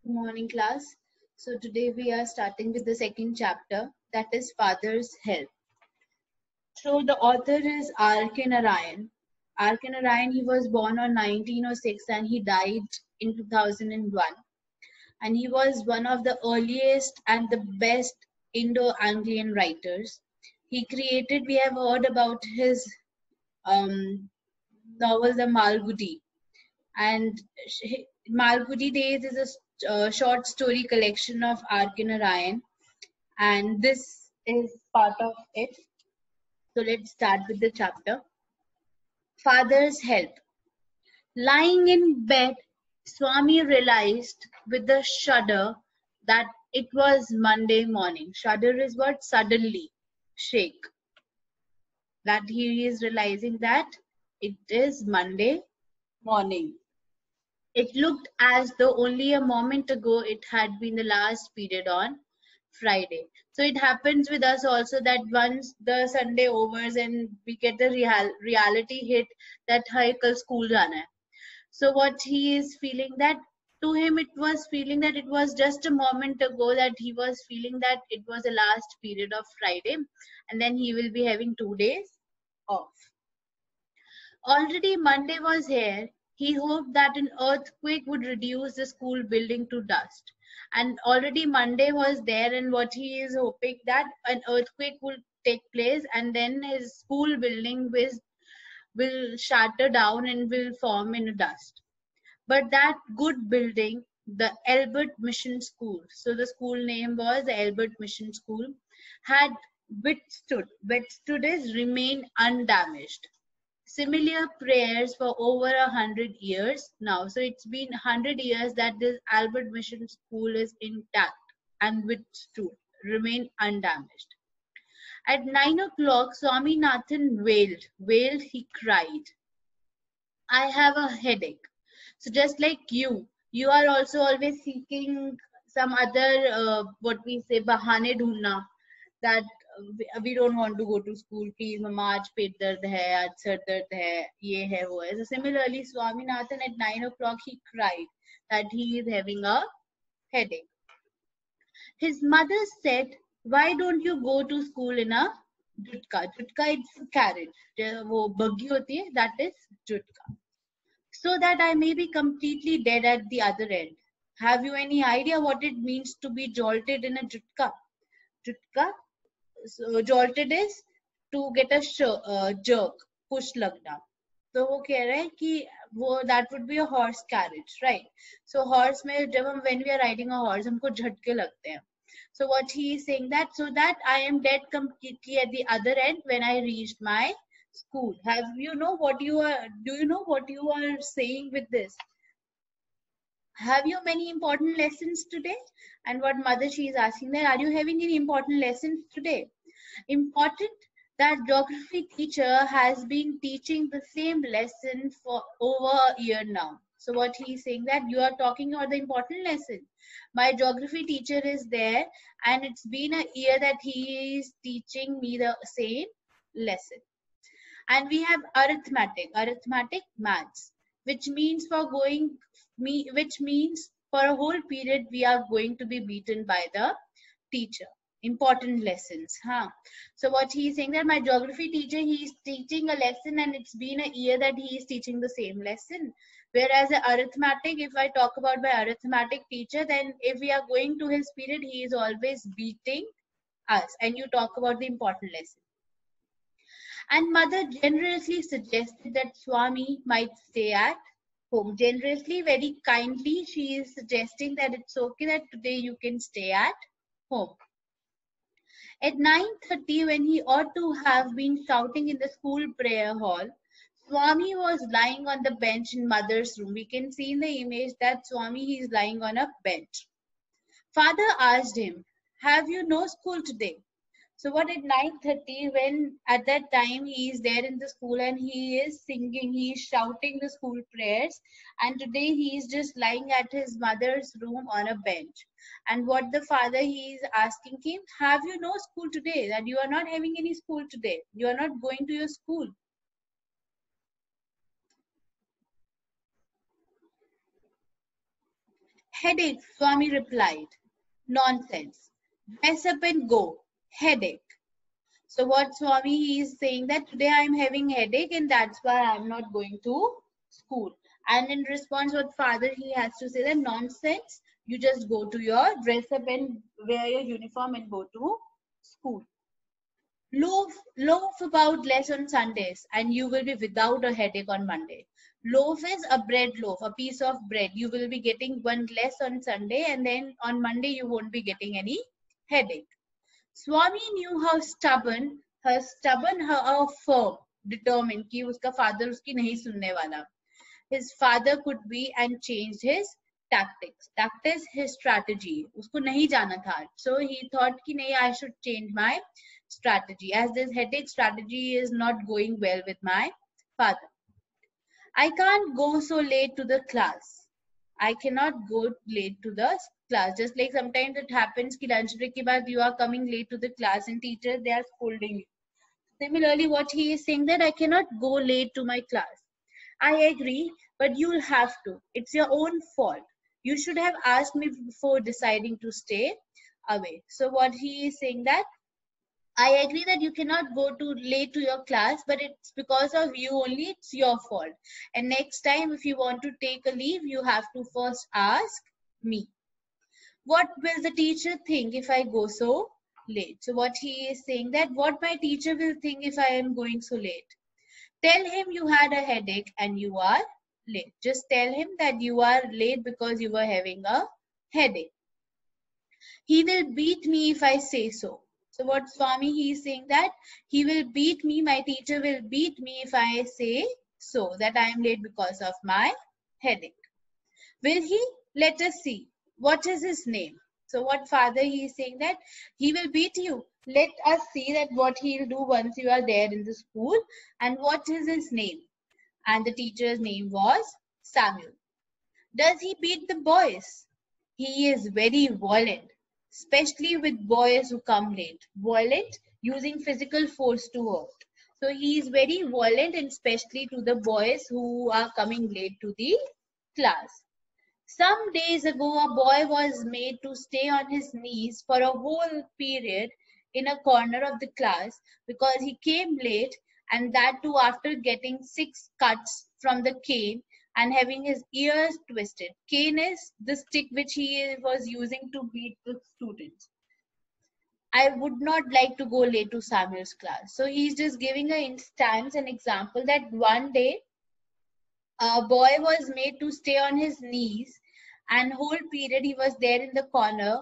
Good morning, class. So today we are starting with the second chapter, that is Father's Help. So the author is R.K. Narayan. R.K. Narayan, he was born on 1906 and he died in 2001. And he was one of the earliest and the best Indo-Anglian writers. We have heard about his novel, The Malgudi. And Malgudi Days is a short story collection of R.K. Narayan, and this is part of it. So let's start with the chapter. Father's Help. Lying in bed, Swami realized with a shudder that it was Monday morning. Shudder is what? Suddenly. Shake. That he is realizing that it is Monday morning. It looked as though only a moment ago it had been the last period on Friday. So it happens with us also that once the Sunday overs and we get the reality hit that hai kal school jana hai. So what he is feeling that to him it was feeling that it was just a moment ago that he was feeling that it was the last period of Friday and then he will be having 2 days off. Already Monday was here. He hoped that an earthquake would reduce the school building to dust. And already Monday was there, and what he is hoping that an earthquake will take place and then his school building will shatter down and will form in dust. But that good building, the Albert Mission School, so the school name was the Albert Mission School, had withstood is remained undamaged. Similar prayers for over 100 years now. So it's been 100 years that this Albert Mission School is intact and withstood, remain undamaged. At 9 o'clock, Swaminathan wailed, he cried, I have a headache. So just like you are also always seeking some other, what we say, bahane dhoondna, that we don't want to go to school, please mama aaj pet dard hai, aaj sar dard hai, ye hai wo hai. So similarly Swaminathan at 9 o'clock he cried that he is having a headache. His mother said, why don't you go to school in a jutka? Jutka it's a carriage, wo buggy hoti hai, that is jutka, so that I may be completely dead at the other end. Have you any idea what it means to be jolted in a jutka? Jutka, so jolted is to get a jerk, push लगना. तो वो कह रहा है कि वो that would be a horse carriage, right? So horse में जब हम when we are riding a horse हमको झटके लगते हैं. So what he is saying that so that I am dead completely at the other end when I reached my school. Do you know what you are saying with this? Have you many important lessons today? And what mother she is asking that, are you having any important lessons today? Important that geography teacher has been teaching the same lesson for over a year now. So what he is saying that you are talking about the important lesson. My geography teacher is there and it's been a year that he is teaching me the same lesson. And we have arithmetic maths, which means for a whole period we are going to be beaten by the teacher. Important lessons, huh? So what he is saying that my geography teacher, he is teaching a lesson and it's been a year that he is teaching the same lesson. Whereas arithmetic, if I talk about my arithmetic teacher, then if we are going to his period, he is always beating us. And you talk about the important lesson. And mother generously suggested that Swami might stay at home. Generously, very kindly, she is suggesting that it's okay that today you can stay at home. At 9:30, when he ought to have been shouting in the school prayer hall, Swami was lying on the bench in mother's room. We can see in the image that Swami is lying on a bench. Father asked him, have you no school today? So what at 9:30, when at that time he is there in the school and he is singing, he is shouting the school prayers, and today he is just lying at his mother's room on a bench. And what the father he is asking him, have you no school today? That you are not having any school today. You are not going to your school. Headache, Swami replied. Nonsense. Dress up and go. Headache. So what Swami is saying that today I am having headache and that's why I am not going to school. And in response, what father he has to say that nonsense. You just go to your dress up and wear your uniform and go to school. Loaf about less on Sundays and you will be without a headache on Monday. Loaf is a bread loaf, a piece of bread. You will be getting one less on Sunday and then on Monday you won't be getting any headache. Swami knew how how firm, determined कि उसका father उसकी नहीं सुनने वाला. His father could be and changed his tactics. Tactics his strategy. उसको नहीं जाना था. So he thought कि नहीं, I should change my strategy as this headache strategy is not going well with my father. I can't go so late to the class. I cannot go late to the class. Just like sometimes it happens कि lunch break के बाद you are coming late to the class and teachers they are scolding you. Similarly, what he is saying that I cannot go late to my class. I agree, but you'll have to. It's your own fault. You should have asked me before deciding to stay away. So what he is saying that I agree that you cannot go too late to your class, but it's because of you only, it's your fault. And next time, if you want to take a leave, you have to first ask me. What will the teacher think if I go so late? So what he is saying that what my teacher will think if I am going so late. Tell him you had a headache and you are late. Just tell him that you are late because you were having a headache. He will beat me if I say so. So what Swami he is saying that he will beat me, my teacher will beat me if I say so, that I am late because of my headache. Will he? Let us see. What is his name? So what father he is saying that he will beat you. Let us see that what he will do once you are there in the school and what is his name. And the teacher's name was Samuel. Does he beat the boys? He is very violent, especially with boys who come late. Violent, using physical force to hurt. So he is very violent and especially to the boys who are coming late to the class. Some days ago, a boy was made to stay on his knees for a whole period in a corner of the class because he came late, and that too after getting 6 cuts from the cane and having his ears twisted. Cane is the stick which he was using to beat the students. I would not like to go late to Samuel's class. So he's just giving an instance, an example that one day a boy was made to stay on his knees and whole period he was there in the corner.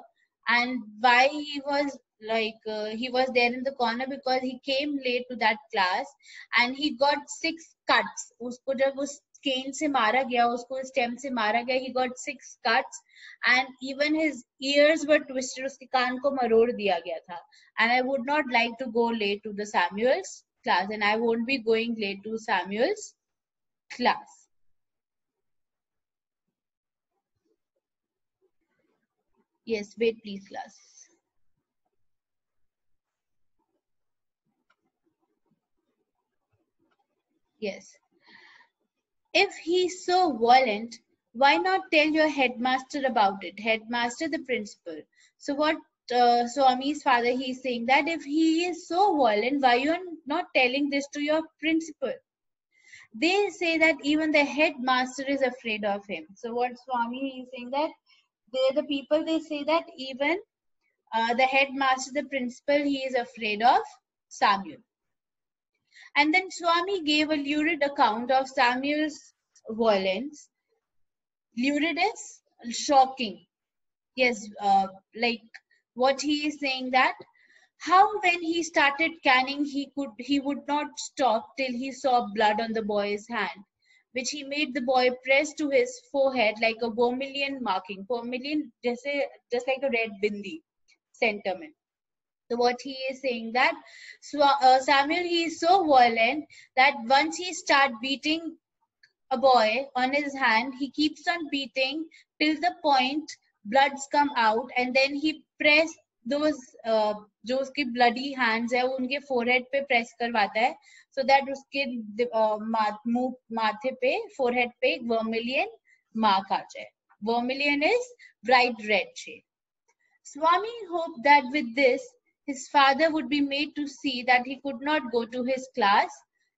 And why he was he was there in the corner because he came late to that class and he got 6 cuts. उसको जब उस cane से मारा गया, उसको stem से मारा गया, he got 6 cuts and even his ears were twisted. उसके कान को मरोड़ दिया गया था. And I would not like to go late to the Samuel's class, and I won't be going late to Samuel's class. Yes, wait please class. Yes. If he's so violent, why not tell your headmaster about it? Headmaster, the principal. So what Swami's father, he's saying that if he is so violent, why you are not telling this to your principal? They say that even the headmaster is afraid of him. So what Swami is saying that the people, they say that even the headmaster, the principal, he is afraid of Samuel. And then Swami gave a lurid account of Samuel's violence. Lurid is shocking. Yes, like what he is saying that how when he started canning, he would not stop till he saw blood on the boy's hand, which he made the boy press to his forehead like a vermilion marking. Vermilion, just like a red bindi sentiment. So what he is saying that Samuel, he is so violent that once he start beating a boy on his hand, he keeps on beating till the point bloods come out, and then he press those जो उसके bloody hands है वो उनके forehead पे press करवाता है, so that उसके माथे पे forehead पे एक vermilion mark आ जाए. Vermilion is bright red shade. Swami hoped that with this, his father would be made to see that he could not go to his class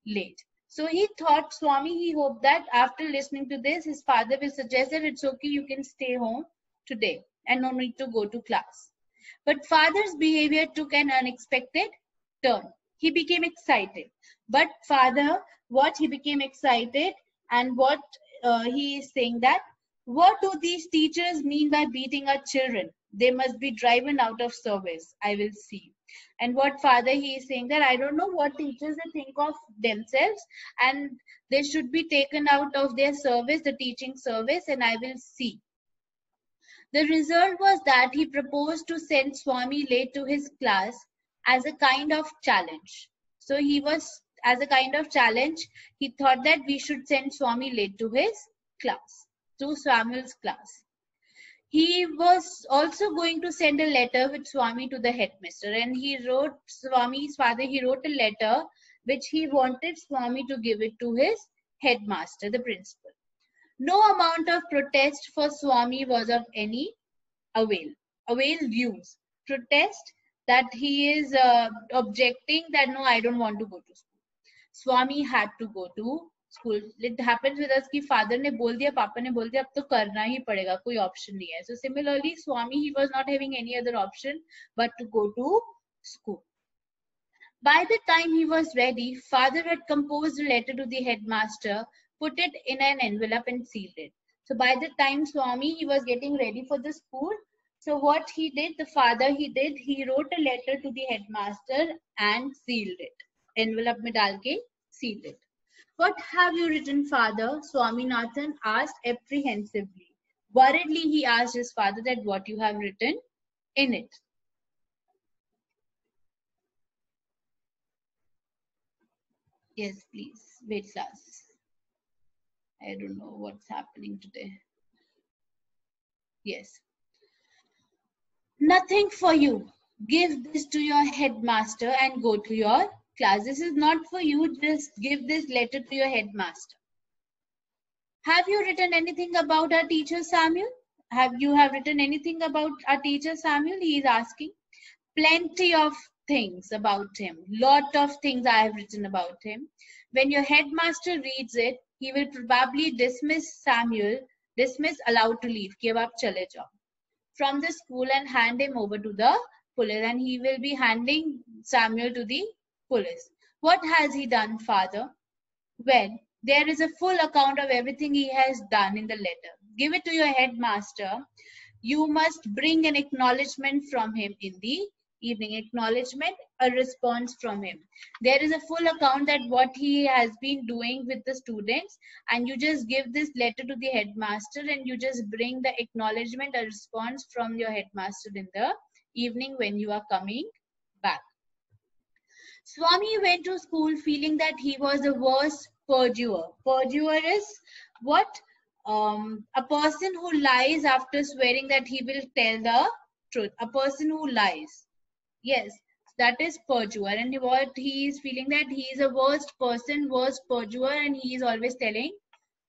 late. So he thought, he hoped that after listening to this, his father will suggest that it's okay, you can stay home today and no need to go to class. But father's behavior took an unexpected turn. He became excited. But he became excited, and what he is saying that, what do these teachers mean by beating our children? They must be driven out of service. I will see. And what father he is saying that, I don't know what teachers they think of themselves, and they should be taken out of their service, the teaching service, and I will see. The result was that he proposed to send Swami late to his class as a kind of challenge. So as a kind of challenge, he thought that we should send Swami late to his class, to Samuel's class. He was also going to send a letter with Swami to the headmaster, and Swami's father, he wrote a letter which he wanted Swami to give it to his headmaster, the principal. No amount of protest for Swami was of any avail. Avail views. Protest that he is objecting that no, I don't want to go to school. Swami had to go to school. It happens with us कि father ने बोल दिया, papa ने बोल दिया, अब तो करना ही पड़ेगा, कोई option नहीं है. So similarly, Swami, he was not having any other option but to go to school. By the time he was ready, father had composed a letter to the headmaster, put it in an envelope and sealed it. So by the time Swami, he was getting ready for the school, so what he did, he wrote a letter to the headmaster and sealed it. Envelope mein dal ke sealed it. What have you written, father? Swaminathan asked apprehensively. Worriedly, he asked his father that what you have written in it. Yes, please. Wait, class. I don't know what's happening today. Yes. Nothing for you. Give this to your headmaster and go to your class. This is not for you. Just give this letter to your headmaster. Have you written anything about our teacher Samuel? Have written anything about our teacher Samuel? He is asking. Plenty of things about him. Lot of things I have written about him. When your headmaster reads it, he will probably dismiss allowed to leave. Ki ab aap chale jao from the school and hand him over to the police, and he will be handing Samuel to the police. What has he done, father? Well, there is a full account of everything he has done in the letter. Give it to your headmaster. You must bring an acknowledgement from him in the evening. Acknowledgement, a response from him. There is a full account that what he has been doing with the students, and you just give this letter to the headmaster and you just bring the acknowledgement, a response from your headmaster in the evening when you are coming back. Swami went to school feeling that he was the worst perjurer. Perjurer is what? A person who lies after swearing that he will tell the truth. A person who lies. Yes, that is perjurer. And what he is feeling that he is a worst person, worst perjurer, and he is always telling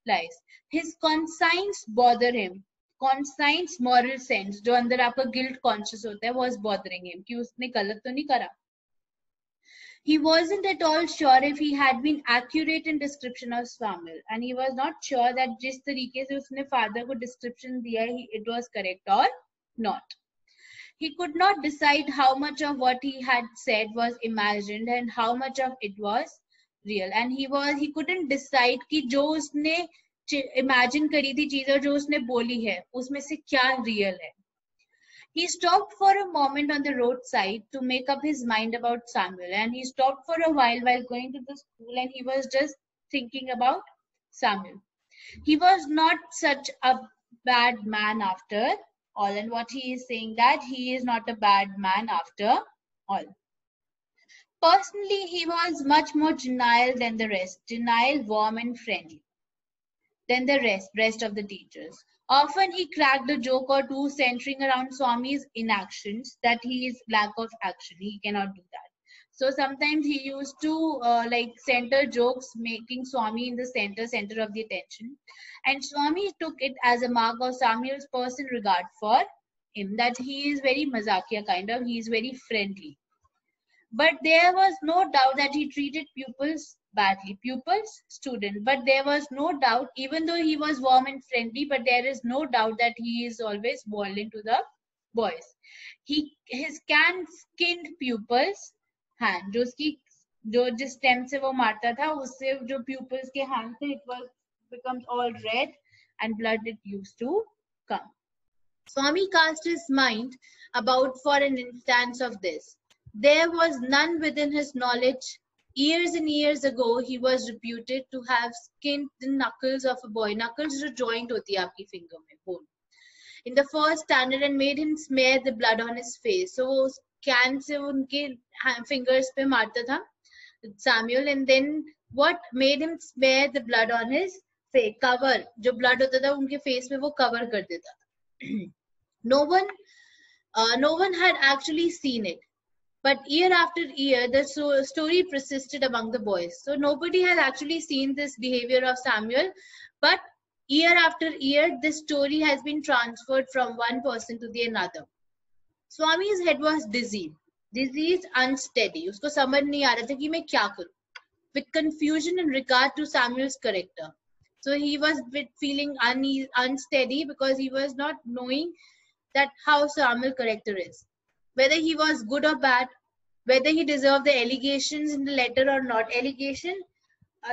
lies. His conscience bother him. Conscience, moral sense, जो अंदर आपका guilt conscious होता है, was bothering him कि उसने गलत तो नहीं करा. He wasn't at all sure if he had been accurate in description of Samuel, and he was not sure that जिस तरीके से उसने father को description दिया it was correct or not. He could not decide how much of what he had said was imagined and how much of it was real, and he couldn't decide कि जो उसने imagine करी थी चीज़ और जो उसने बोली है उसमें से क्या real है. He stopped for a moment on the roadside to make up his mind about Samuel, and he stopped for a while going to the school, and he was just thinking about Samuel. He was not such a bad man after all, and what he is saying that he is not a bad man after all. Personally, he was much more genial than the rest, genial, warm and friendly than the rest of the teachers. Often he cracked a joke or two centering around Swami's inactions, that he is lack of action. He cannot do that. So sometimes he used to like center jokes, making Swami in the center of the attention. And Swami took it as a mark of Samuel's personal regard for him, that he is very mazakia kind of, he is very friendly. But there was no doubt that he treated pupils badly. Pupils, student. But there was no doubt, even though he was warm and friendly, but there is no doubt that he is always violent to the boys. His can-skinned pupils hand, जो जिस stem से वो मारता था, उससे जो pupils के hand थे, it was becomes all red and blood it used to come. Swami cast his mind about for an instance of this. There was none within his knowledge. Years and years ago, he was reputed to have skinned the knuckles of a boy. Knuckles जो joint होती है आपकी finger में, bone. In the first standard and made him smear the blood on his face. So वो can से उनके fingers पे मारता था Samuel, and then what made him smear the blood on his face? Cover. जो blood होता था उनके face में वो cover कर देता. No one had actually seen it. But year after year, the story persisted among the boys. So nobody had actually seen this behavior of Samuel. But year after year, this story has been transferred from one person to the another. Swami's head was dizzy. Disease unsteady. उसको समझ नहीं आ रहा था कि मैं क्या करूं. With confusion in regard to Samuel's character. So he was feeling unsteady because he was not knowing that how Samuel's character is. Whether he was good or bad, whether he deserved the allegations in the letter or not. Allegation,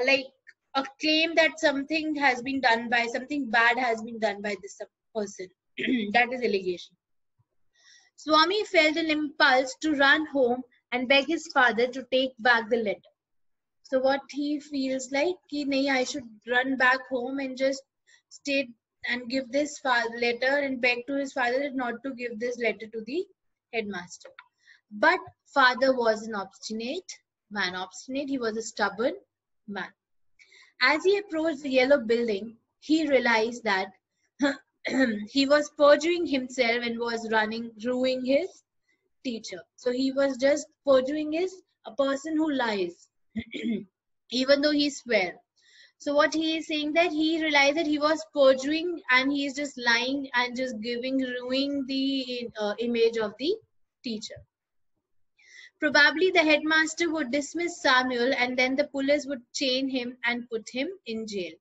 like a claim that something has been done by, something bad has been done by this person. That is allegation. Swami felt an impulse to run home and beg his father to take back the letter. So what he feels like, कि नहीं, I should run back home and just stay and give this letter and beg to his father not to give this letter to the headmaster. But father was an obstinate man. Obstinate, he was a stubborn man. As he approached the yellow building, he realized that he was perjuring himself and was ruining his teacher. So he was just perjuring a person who lies, even though he swear. So what he is saying, that he realized that he was perjuring and he is just lying and just ruining the image of the teacher. Probably the headmaster would dismiss Samuel and then the police would chain him and put him in jail.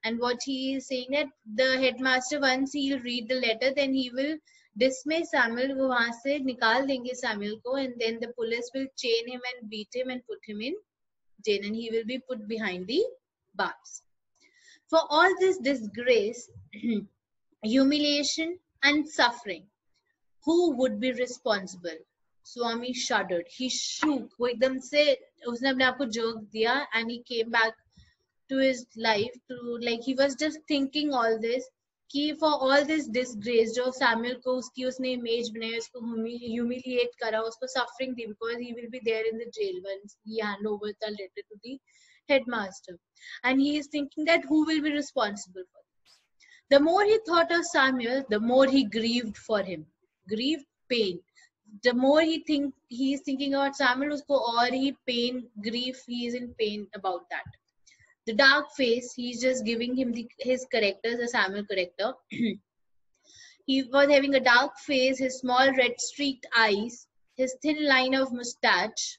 And what he is saying, that the headmaster, once he will read the letter, then he will dismiss Samuel, वो वहाँ से निकाल देंगे Samuel को, and then the police will chain him and beat him and put him in jail, and he will be put behind the bars. For all this disgrace, humiliation and suffering, who would be responsible? Swami shuddered. He shook. वो एकदम से उसने अपने आप को jerk दिया, and he came back to his life, to like he was just thinking all this, कि for all this disgrace जो Samuel को उसने image बनाया, उसको humiliate करा, उसको suffering the, because he will be there in the jail once he hand over the letter to the headmaster, and he is thinking that who will be responsible for this. The more he thought of Samuel, the more he grieved for him. Grieved, pain. The more he is thinking about Samuel, usko aur he pain, grief, he is in pain about that. The dark face, he's just giving him his character, the Samuel character. He was having a dark face, his small red streaked eyes, his thin line of mustache,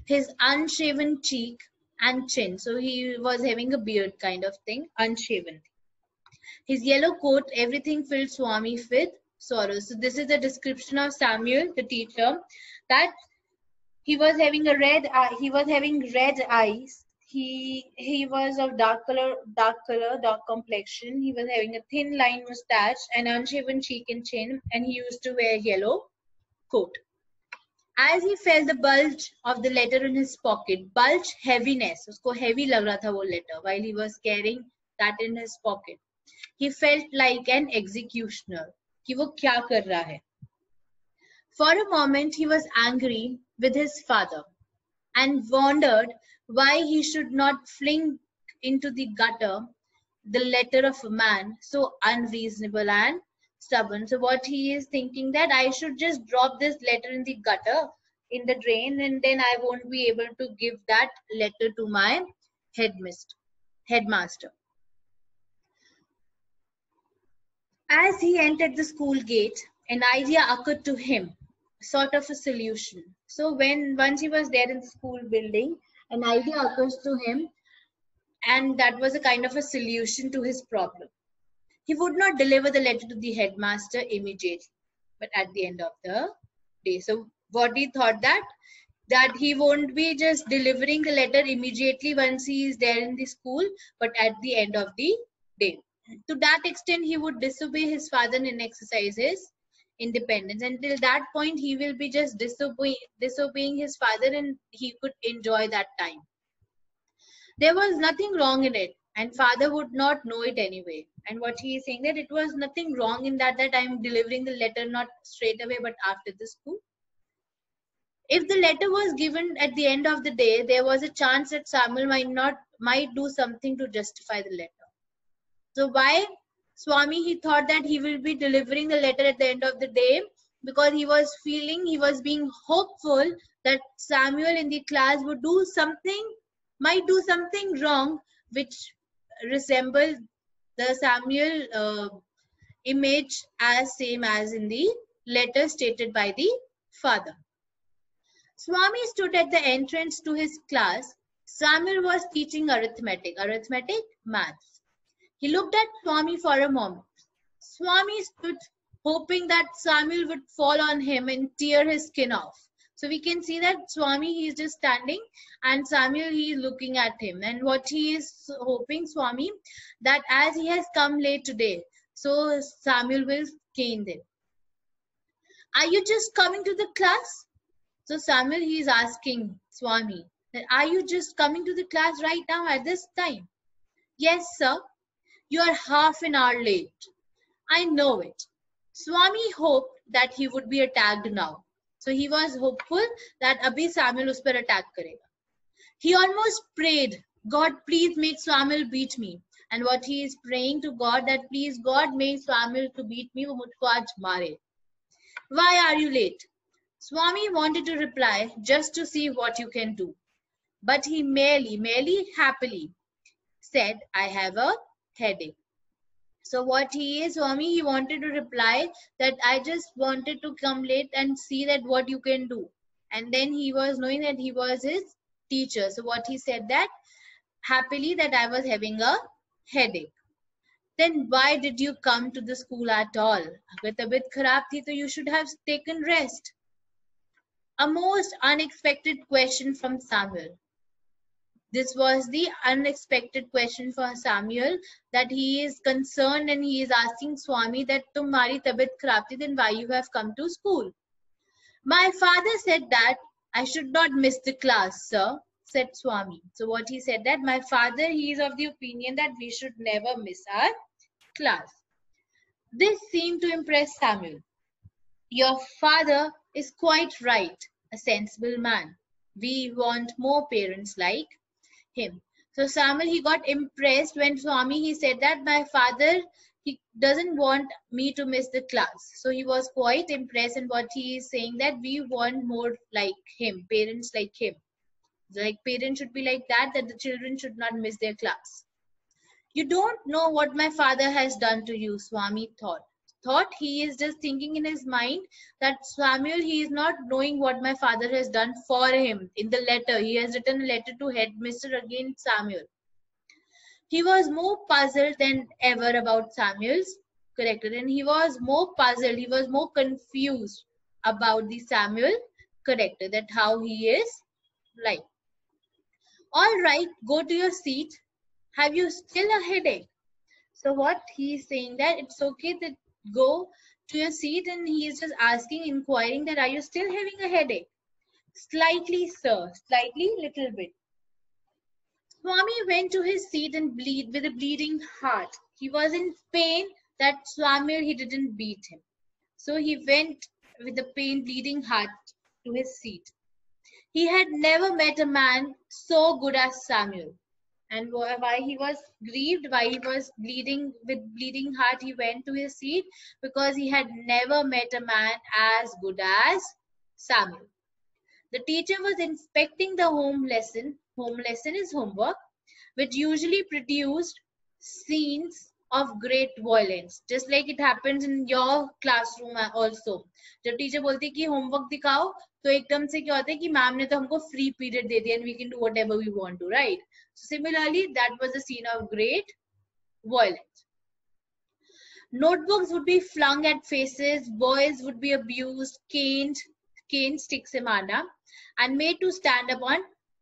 his unshaven cheek and chin. So he was having a beard kind of thing, unshaven. His yellow coat, everything filled Swami with sorrow. So this is the description of Samuel, the teacher, that he was having red eyes. He was of dark color, dark complexion. He was having a thin line mustache, an unshaven cheek and chin, and he used to wear yellow coat. As he felt the bulge of the letter in his pocket, bulge, heaviness, usko heavy lag raha tha wo letter while he was carrying that in his pocket. He felt like an executioner, कि वो क्या कर रहा है. For a moment he was angry with his father and wondered why he should not fling into the gutter the letter of a man so unreasonable and stubborn. So what he is thinking that I should just drop this letter in the gutter, in the drain, and then I won't be able to give that letter to my headmaster. As he entered the school gate, an idea occurred to him, sort of a solution. So once he was there in the school building, an idea occurs to him, and that was a kind of a solution to his problem. He would not deliver the letter to the headmaster immediately, but at the end of the day. So what he thought that he won't be just delivering the letter immediately once he is there in the school, but at the end of the day. To that extent, he would disobey his father and exercise his independence. Until that point, he will be just disobeying his father, and he could enjoy that time. There was nothing wrong in it, and father would not know it anyway. And what he is saying that it was nothing wrong in that I'm delivering the letter not straight away but after the school. If the letter was given at the end of the day, there was a chance that Samuel might do something to justify the letter. So why Swami, he thought that he will be delivering the letter at the end of the day, because he was being hopeful that Samuel in the class might do something wrong which resembles the Samuel image as same as in the letter stated by the father. Swami stood at the entrance to his class. Samuel was teaching arithmetic, maths. He looked at Swami for a moment. Swami stood hoping that Samuel would fall on him and tear his skin off. So we can see that Swami, he is just standing, and Samuel, he is looking at him. And what he is hoping, Swami, that as he has come late today, so Samuel will cane him. Are you just coming to the class? So Samuel, he is asking Swami, are you just coming to the class right now at this time? Yes, sir. You are half an hour late. I know it. Swami hoped that he would be attacked now. So he was hopeful that abhi Samuel us par attack karega. He almost prayed, God, please make Samuel beat me. And what he is praying to God, that please God make Samuel to beat me, wo mujhko aaj mare. Why are you late? Swami wanted to reply, just to see what you can do. But he merely happily said, I have a headache. So what Swami, he wanted to reply that I just wanted to come late and see that what you can do. And then he was knowing that he was his teacher. So what he said that happily that I was having a headache. Then why did you come to the school at all? Agar tabiyat kharab thi, so you should have taken rest. A most unexpected question from Samuel. This was the unexpected question for Samuel, that he is concerned and he is asking Swami that tumhari tabiyat kharab thi, then why you have come to school? My father said that I should not miss the class, sir, said Swami. So what he said that my father, he is of the opinion that we should never miss our class. This seemed to impress Samuel. Your father is quite right, a sensible man. We want more parents like him. So Samuel, he got impressed when Swami, he said that my father, he doesn't want me to miss the class. So he was quite impressed, and what he is saying that we want more like him, parents like him. Like parents should be like that the children should not miss their class. You don't know what my father has done to you, Swami thought. He is just thinking in his mind that Samuel, he is not knowing what my father has done for him. In the letter, he has written a letter to headmaster against Samuel. He was more puzzled than ever about Samuel's character, and he was more confused about the Samuel character, that how he is like. All right, go to your seat. Have you still a headache? So what he is saying that it's okay that go to your seat, and he is just inquiring that are you still having a headache? Slightly, sir, slightly, little bit. Swami went to his seat and with a bleeding heart. He was in pain that Samuel, he didn't beat him. So he went with a bleeding heart to his seat. He had never met a man so good as Samuel. And why he was grieved, why he was bleeding with bleeding heart, he went to his seat because he had never met a man as good as Samuel. The teacher was inspecting the home lesson. Home lesson is homework, which usually produced scenes of great violence, just like it happens in your classroom also. जब teacher बोलती है कि homework दिखाओ तो एकदम से क्या होता है कि मैम ने तो हमको फ्री पीरियड दे दिया and we can do whatever we want to, right? So similarly, that was a scene of great violence. Notebooks would be flung at faces, boys would be abused, caned, sticks se marna, and made to stand up on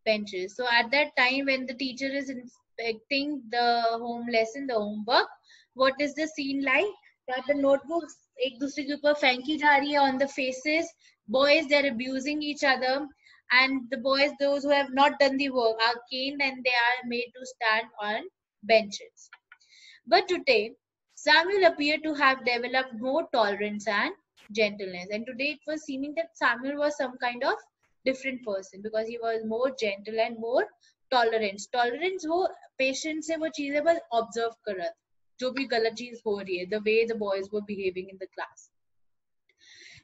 benches. So at that time when the teacher is inspecting the home lesson, the homework, what is the scene like? That the notebooks ek dusre ke upar fenki ja rahi hai on the faces, boys they're abusing each other, and the boys, those who have not done the work, are caned and they are made to stand on benches. But today, Samuel appeared to have developed more tolerance and gentleness. And today it was seeming that Samuel was some kind of different person because he was more gentle and more tolerant. Tolerance वो patience से वो चीजें बस observe कर रहा था जो भी गलत चीज हो रही है, the way the boys were behaving in the class.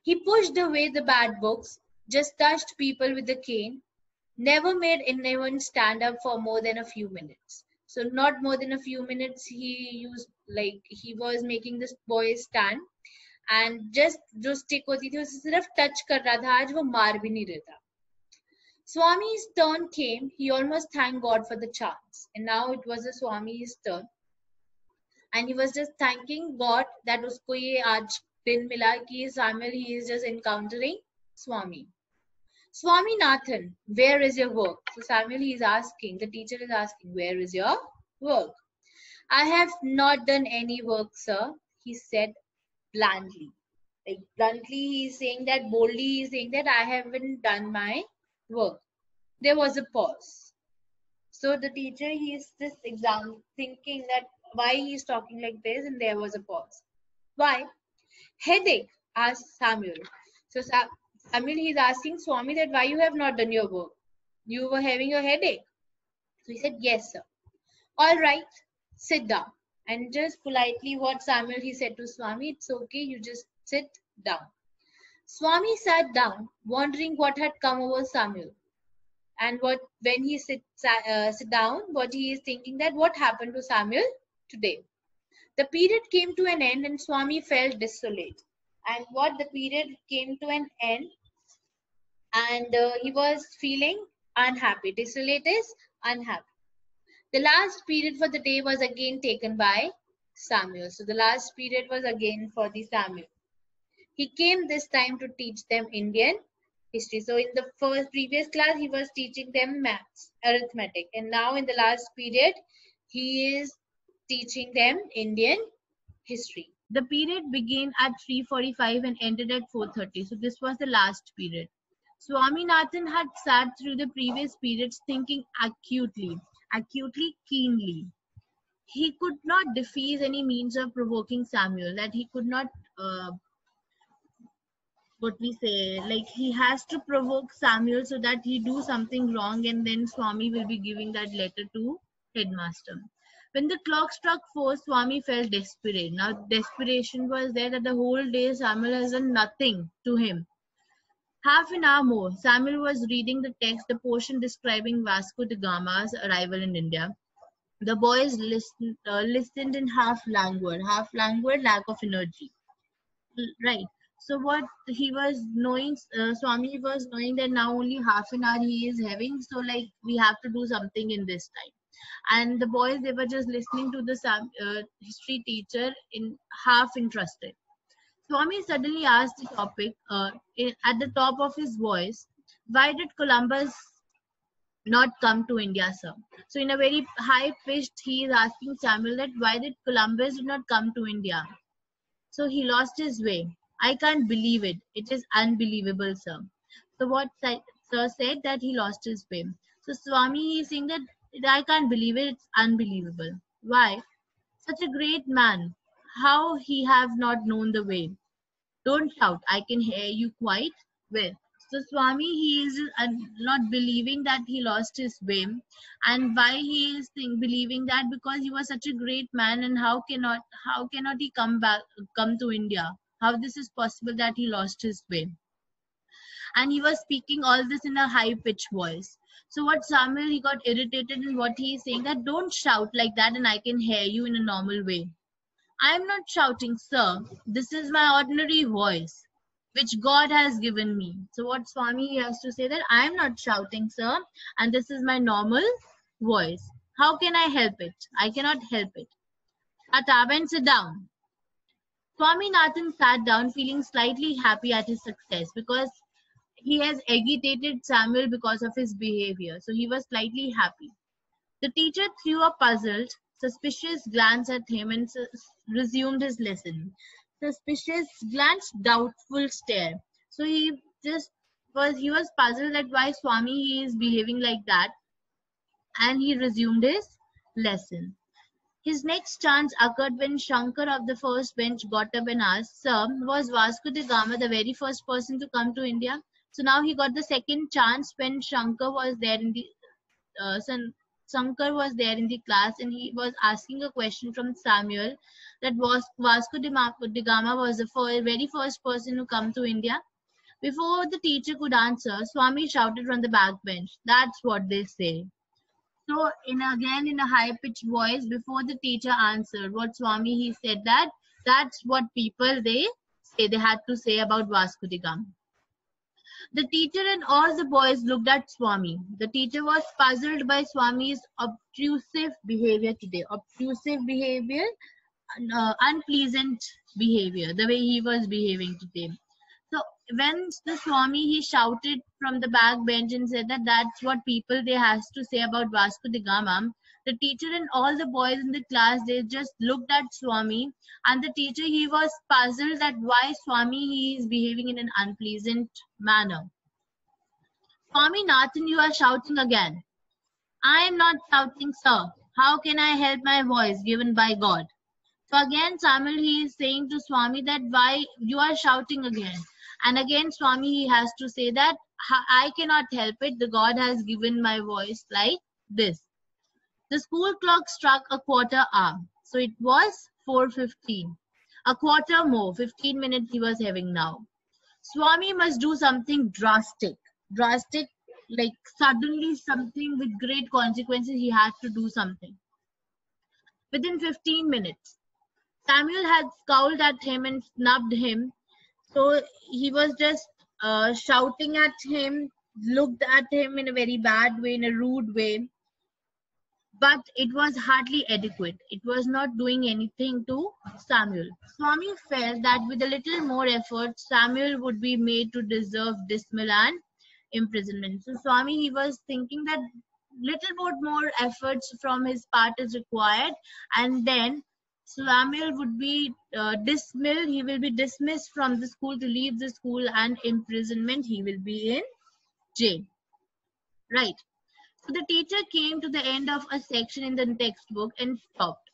He pushed away the bad books, just touched people with a cane, never made anyone stand up for more than a few minutes. So not more than a few minutes he used, like he was making this boy stand, and just जो stick होती थी उसे सिर्फ touch कर रहा था, आज वो मार भी नहीं रहा था. Swami's turn came. He almost thanked God for the chance, and now it was the Swami's turn, and he was just thanking God that उसको ये आज दिन मिला कि Samuel, he is just encountering Swami. Swaminathan, where is your work? So Samuel, he is asking, the teacher is asking, where is your work? I have not done any work, sir, he said blandly. Like bluntly, he is saying that, boldly, he is saying that I haven't done my work. There was a pause. So the teacher, he is just thinking that why he is talking like this, and there was a pause. Why? Headache, asked Samuel. So Samuel, he is asking Swami that why you have not done your work. You were having a headache. So he said, yes, sir. All right, sit down. And just politely what Samuel, he said to Swami, it's okay, you just sit down. Swami sat down, wondering what had come over Samuel. And when he sit down, what he is thinking that what happened to Samuel today. The period came to an end and Swami felt desolate. And what the period came to an end, and he was feeling unhappy. Desolate is unhappy. The last period for the day was again taken by Samuel. So the last period was again for the Samuel. He came this time to teach them Indian history. So in the previous class, he was teaching them maths, arithmetic. And now in the last period, he is teaching them Indian history. The period began at 3:45 and ended at 4:30. So this was the last period. Swaminathan had sat through the previous periods thinking acutely, keenly. He could not devise any means of provoking Samuel, that he could not, like he has to provoke Samuel so that he do something wrong, and then Swami will be giving that letter to headmaster. When the clock struck 4, Swami felt desperate. Now desperation was there that the whole day Samuel has done nothing to him. Half an hour more, Samuel was reading the text, the portion describing Vasco da Gama's arrival in India. The boys listened in half languid, lack of energy. Right. So what he was knowing, Swami was knowing that now only half an hour he is having. So like we have to do something in this time. And the boys, they were just listening to the history teacher in half interested. Swami suddenly asked the topic at the top of his voice, why did Columbus not come to India, sir? So in a very high pitched, he is asking Samuel that why did Columbus not come to India? So he lost his way. I can't believe it. It is unbelievable, sir. So what sir said that he lost his way. So Swami is saying that I can't believe it. It's unbelievable. Why? Such a great man. How he have not known the way. Don't shout. I can hear you quite well. So Swami, he is not believing that he lost his way, and why he is believing that, because he was such a great man, and how cannot he come to India? How this is possible that he lost his way? And he was speaking all this in a high pitched voice. So what Samuel, he got irritated in what he is saying, that don't shout like that and I can hear you in a normal way. I am not shouting, sir. This is my ordinary voice, which God has given me. So what Swami, he has to say that I am not shouting, sir, and this is my normal voice. How can I help it? I cannot help it. Atab and sit down. Swaminathan sat down feeling slightly happy at his success, because he has agitated Samuel because of his behavior. So he was slightly happy. The teacher threw a puzzled, suspicious glance at him and resumed his lesson. Suspicious glance, doubtful stare. So he was puzzled at why Swami, he is behaving like that, and he resumed his lesson. His next chance occurred when Shankar of the first bench got up and asked, "Sir, was Vasco da Gama the very first person to come to India?" So now he got the second chance when Shankar was there in the Shankar was there in the class, and he was asking a question from Samuel, that was Vasco da Gama was the very first person to come to India. Before the teacher could answer, Swami shouted from the back bench, "That's what they say." So again in a high pitched voice, before the teacher answered, what Swami, he said that that's what people they say, they had to say about Vasco da Gama. The teacher and all the boys looked at Swami. The teacher was puzzled by Swami's obtrusive behavior today. Obtrusive behavior, unpleasant behavior, the way he was behaving today. So when the Swami, he shouted from the back bench and said that that's what people they has to say about Vasco da Gama, the teacher and all the boys in the class, they just looked at Swami, and the teacher, he was puzzled that why Swami, he is behaving in an unpleasant manner. "Swaminathan, you are shouting again." "I am not shouting, sir. How can I help my voice given by God?" So again, Samuel, he is saying to Swami that why you are shouting again. And again, Swami, he has to say that I cannot help it. The God has given my voice like this. The school clock struck a quarter hour. So it was 4:15. A quarter more, 15 minutes he was having now. Swami must do something drastic. Drastic, like suddenly something with great consequences, he had to do something. Within 15 minutes. Samuel had scowled at him and snubbed him. So he was just shouting at him, looked at him in a very bad way, in a rude way. But it was hardly adequate. It was not doing anything to Samuel. Swami felt that with a little more effort, Samuel would be made to deserve dismissal and imprisonment. So Swami, he was thinking that little bit more efforts from his part is required, and then Samuel would be dismissed. He will be dismissed from the school, to leave the school, and imprisonment. He will be in jail. Right. So the teacher came to the end of a section in the textbook and stopped.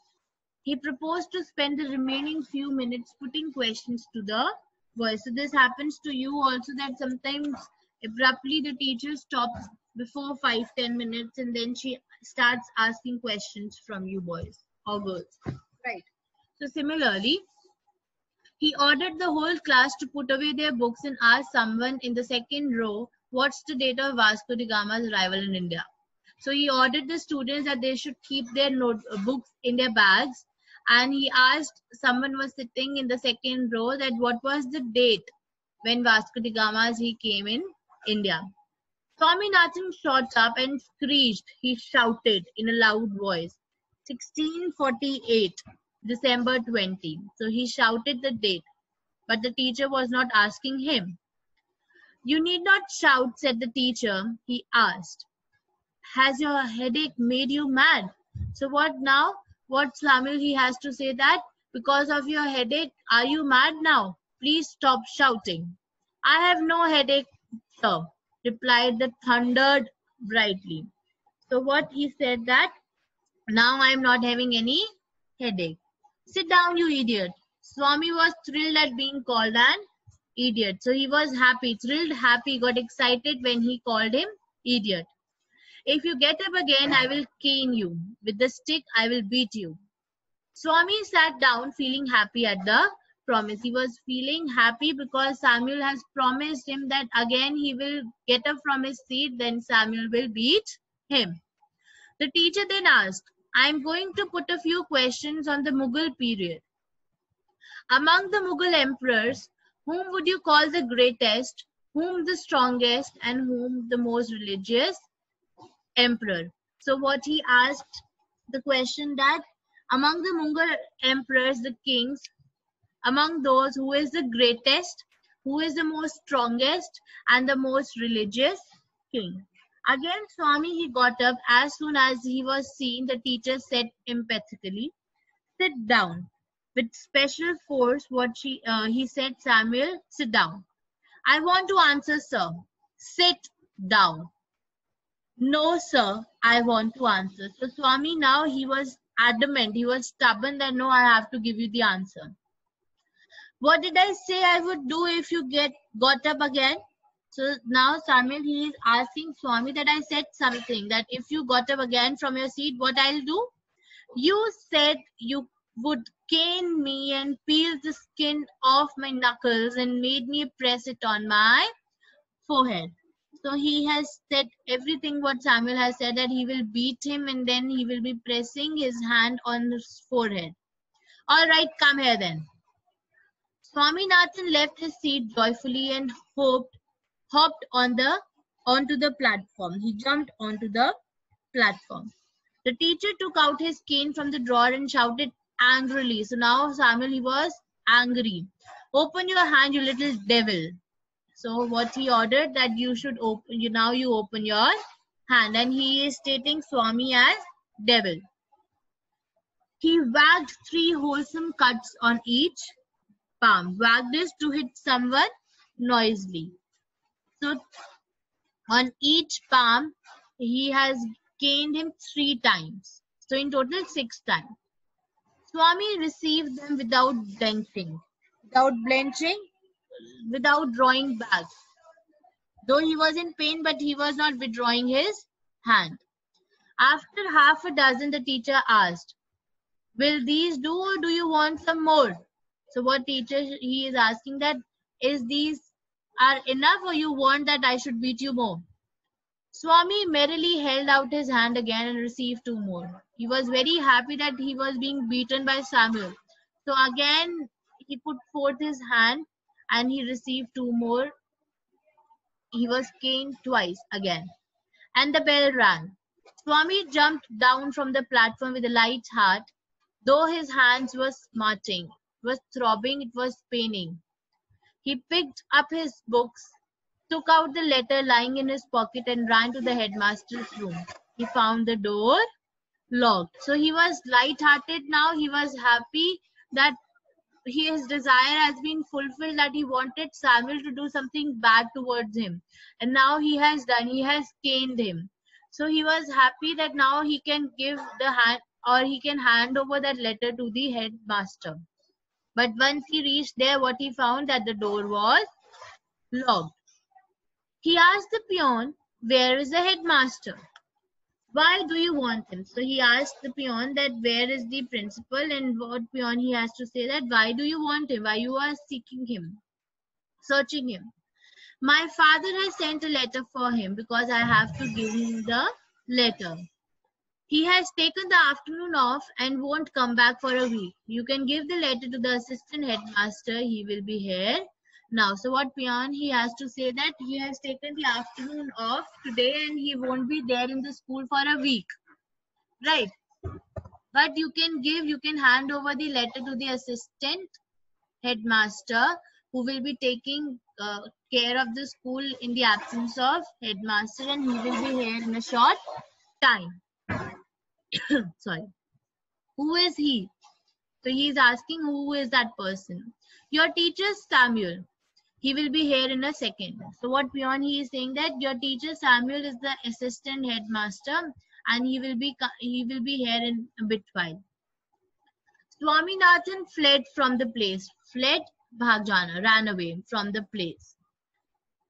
He proposed to spend the remaining few minutes putting questions to the boys. So this happens to you also, that sometimes abruptly the teacher stops before 5-10 minutes, and then she starts asking questions from you boys or girls. Right. So similarly, he ordered the whole class to put away their books and ask someone in the second row, what's the date of Vasco da Gama's arrival in India? So he ordered the students that they should keep their notebooks in their bags, and he asked someone was sitting in the second row that what was the date when Vasco da Gama, he came in India. Swaminathan shot up and screeched. He shouted in a loud voice, 1648, December 20. So he shouted the date, but the teacher was not asking him. You need not shout, said the teacher. He asked, has your headache made you mad? So what now? What Samuel, he has to say that because of your headache, are you mad now? Please stop shouting. I have no headache, sir, replied the thundered brightly. So what he said that now I am not having any headache. Sit down, you idiot. Swami was thrilled at being called an Idiot. So he was happy, thrilled, happy, got excited when he called him idiot. If you get up again, I will cane you. With the stick, I will beat you. Swami sat down feeling happy at the promise. He was feeling happy because Samuel has promised him that again he will get up from his seat, then Samuel will beat him. The teacher then asked, I am going to put a few questions on the Mughal period. Among the Mughal emperors, whom would you call the greatest, whom the strongest, and whom the most religious emperor? So what he asked, the question that among the Mughal emperors, the kings, among those, who is the greatest, who is the most strongest, and the most religious king? Again, Swami, he got up. As soon as he was seen, the teacher said emphatically, sit down. With special force, he said, Samuel, sit down. I want to answer, sir. Sit down. No, sir, I want to answer. So Swami, now he was adamant, he was stubborn that no, I have to give you the answer. What did I say I would do if you got up again? So now Samuel, he is asking Swami that I said something, that if you got up again from your seat, what I'll do? You said you would cane me and peel the skin off my knuckles and made me press it on my forehead. So he has said everything what Samuel has said, that he will beat him and then he will be pressing his hand on his forehead. All right, come here then. Swaminathan left his seat joyfully and hopped onto the platform. He jumped onto the platform. The teacher took out his cane from the drawer and shouted angrily. So now Samuel, he was angry. Open your hand, you little devil. So what he ordered, that you should open, you open your hand, and he is stating Swami as devil. He wagged 3 wholesome cuts on each palm. Wagged this to hit someone noisily. So on each palm, he has caned him 3 times. So in total 6 times. Swami received them without blenching, without drawing back. Though he was in pain, but he was not withdrawing his hand. After half a dozen, the teacher asked, will these do or do you want some more? So what teacher he is asking, that is these are enough or you want that I should beat you more? Swami merrily held out his hand again and received 2 more. He was very happy that he was being beaten by Samuel. So again he put forth his hand and he received 2 more. He was caned twice again. And the bell rang. Swami jumped down from the platform with a light heart, though his hands were smarting, it was throbbing, it was paining. He picked up his books, took out the letter lying in his pocket and ran to the headmaster's room. He found the door locked. So he was light-hearted now. He was happy that his desire has been fulfilled, that he wanted Samuel to do something bad towards him. And now he has done. He has caned him. So he was happy that now he can give the hand, or he can hand over that letter to the headmaster. But once he reached there, what he found, that the door was locked. He asked the peon, where is the headmaster? Why do you want him? So he asked the peon that where is the principal, and what peon he has to say, that why do you want him? Why you are seeking him, searching him? My father has sent a letter for him because I have to give him the letter. He has taken the afternoon off and won't come back for a week. You can give the letter to the assistant headmaster. He will be here now. So what peon he has to say, that he has taken the afternoon off today and he won't be there in the school for a week. Right. But you can hand over the letter to the assistant headmaster, who will be taking care of the school in the absence of headmaster, and he will be here in a short time. Sorry. Who is he? So he is asking, who is that person? Your teacher Samuel. He will be here in a second. So what peon he is saying, that your teacher Samuel is the assistant headmaster and he will be here in a bit while. Swaminathan fled from the place. Fled bhag jana, ran away from the place.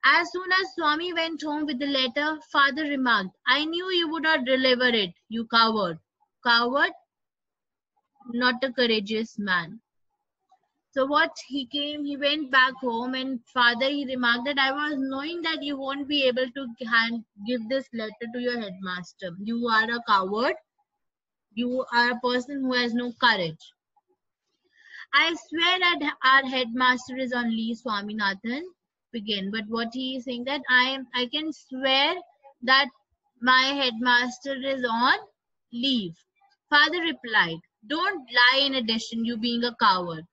As soon as Swami went home with the letter, father remarked, I knew you would not deliver it, you coward. Coward, not a courageous man. So what he went back home, and father he remarked that I was knowing that you won't be able to give this letter to your headmaster. You are a coward. You are a person who has no courage. I swear that our headmaster is on leave, Swaminathan began. But what he is saying that I can swear that my headmaster is on leave. Father replied, don't lie in addition, you being a coward.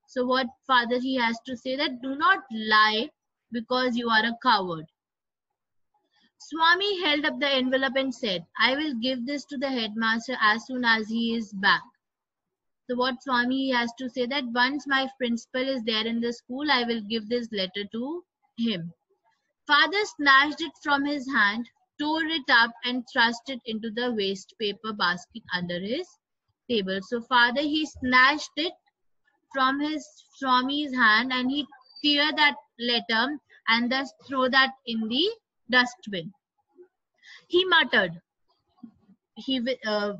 So what father he has to say that do not lie because you are a coward. Swami held up the envelope and said, I will give this to the headmaster as soon as he is back. So what Swami has to say that once my principal is there in the school, I will give this letter to him. Father snatched it from his hand, tore it up and thrust it into the waste paper basket under his table. So father he snatched it from his Swami's hand and he tear that letter and thus throw that in the dustbin. He muttered. He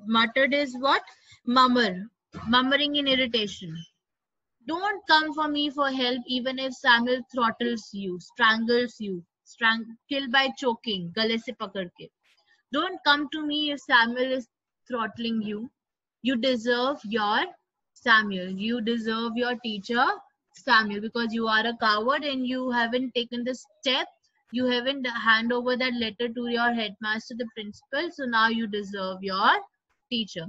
muttered is what? Murmuring in irritation. Don't come for me for help even if Samuel throttles you, strangles you, kill by choking, gale se pakad ke. Don't come to me if Samuel is throttling you. You deserve your Samuel. You deserve your teacher Samuel because you are a coward and you haven't taken the step. You haven't hand over that letter to your headmaster, the principal. So now you deserve your teacher.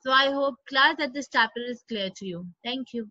So I hope class that this chapter is clear to you. Thank you.